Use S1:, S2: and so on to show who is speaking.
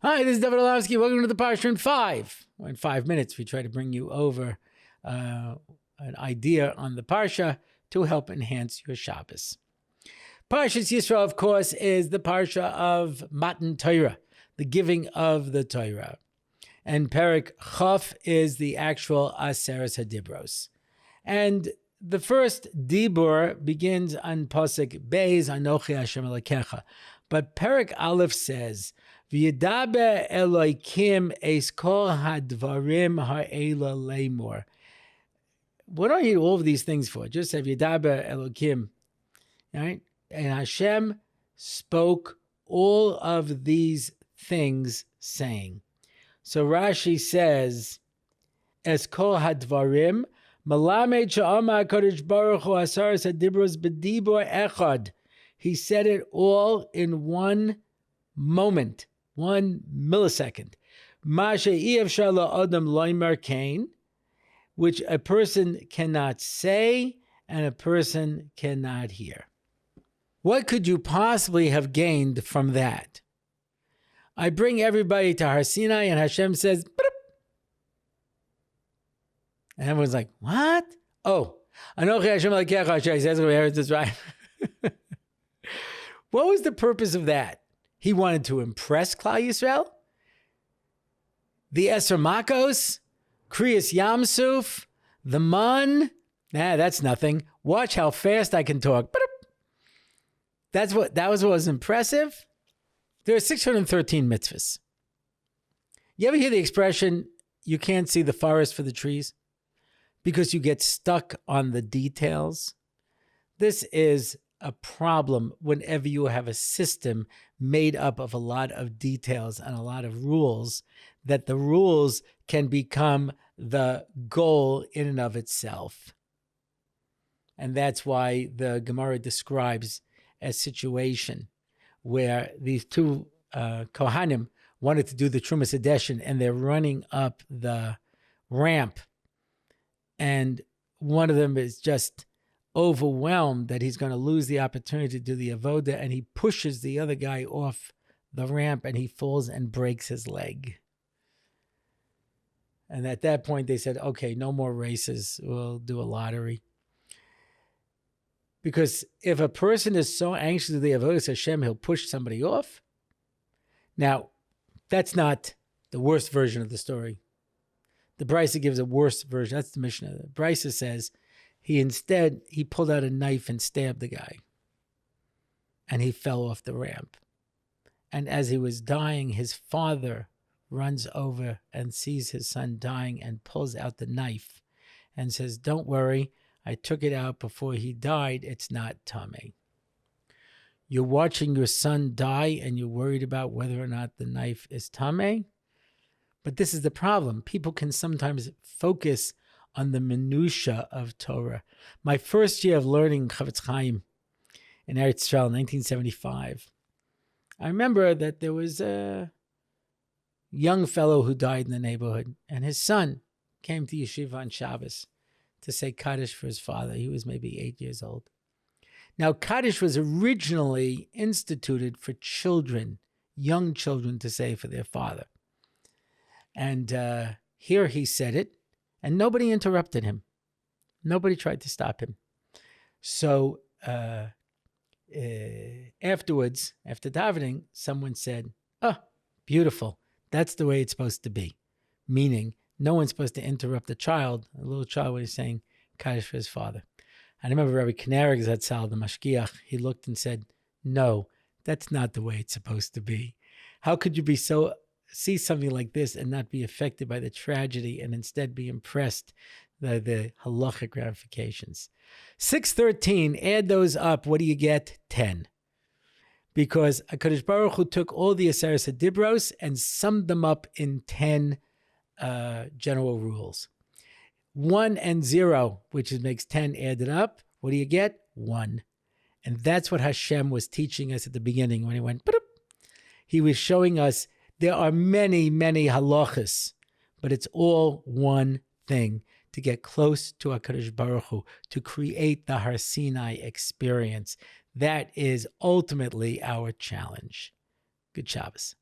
S1: Hi, this is David Orlofsky. Welcome to the Parsha in 5. In 5 minutes, we try to bring you over an idea on the Parsha to help enhance your Shabbos. Parshas Yisro, of course, is the Parsha of Matan Torah, the giving of the Torah. And Perek Chof is the actual Aseres HaDibros. And the first Dibur begins on Pasuk Beis, Anochi Hashem Elokecha. But Perek Aleph says, V'yedaber Elokim es kol hadvarim ha'ela lemor. What do I need all of these things for? Just say V'yedaber Elokim, right? And Hashem spoke all of these things, saying. So Rashi says, es kol hadvarim, malamed she'ama HaKadosh Baruch Hu asaras hadibros b'dibur echad. He said it all in one moment, 1 millisecond. Ma she'efshar la'adam loimer kain, which a person cannot say and a person cannot hear. What could you possibly have gained from that? I bring everybody to Har Sinai and Hashem says, Brup. And everyone's like, what? Oh, Anochi Hashem Elokecha, Hashem says, we heard this right. What was the purpose of that? He wanted to impress Klal Yisrael? The Eser Makos? Kriyas Yamsuf? The Man? Nah, that's nothing. Watch how fast I can talk. That was what was impressive. There are 613 mitzvahs. You ever hear the expression, you can't see the forest for the trees? Because you get stuck on the details. This is a problem whenever you have a system made up of a lot of details and a lot of rules, that the rules can become the goal in and of itself. And that's why the Gemara describes a situation where these two Kohanim wanted to do the Trumas Hadeshin, and they're running up the ramp. And one of them is just overwhelmed that he's going to lose the opportunity to do the avoda, and he pushes the other guy off the ramp, and he falls and breaks his leg. And at that point, they said, okay, no more races. We'll do a lottery. Because if a person is so anxious to do the avodas Hashem, he'll push somebody off. Now, that's not the worst version of the story. The Brisa gives a worse version. That's the Mishnah. The Brisa says he pulled out a knife and stabbed the guy. And he fell off the ramp. And as he was dying, his father runs over and sees his son dying and pulls out the knife and says, don't worry, I took it out before he died. It's not tamei. You're watching your son die and you're worried about whether or not the knife is tamei. But this is the problem. People can sometimes focus on the minutia of Torah. My first year of learning Chavetz Chaim in Eretz Yisrael in 1975, I remember that there was a young fellow who died in the neighborhood, and his son came to yeshiva on Shabbos to say Kaddish for his father. He was maybe 8 years old. Now, Kaddish was originally instituted for children, young children, to say for their father. And here he said it, and nobody interrupted him. Nobody tried to stop him. So afterwards, after davening, someone said, oh, beautiful. That's the way it's supposed to be. Meaning, no one's supposed to interrupt a little child when he's saying Kaddish for his father. I remember Rabbi Knareg Zatzal, the Mashgiach, he looked and said, no, that's not the way it's supposed to be. How could you see something like this and not be affected by the tragedy and instead be impressed by the halachic ramifications? 613, add those up, what do you get? 10. Because HaKadosh Baruch Hu took all the Aseres HaDibros and summed them up in 10 general rules. 1 and 0, which makes 10 added up. What do you get? 1. And that's what Hashem was teaching us at the beginning when he went, Brup. He was showing us there are many, many halachas, but it's all one thing, to get close to HaKadosh Baruch Hu, to create the Har Sinai experience. That is ultimately our challenge. Good Shabbos.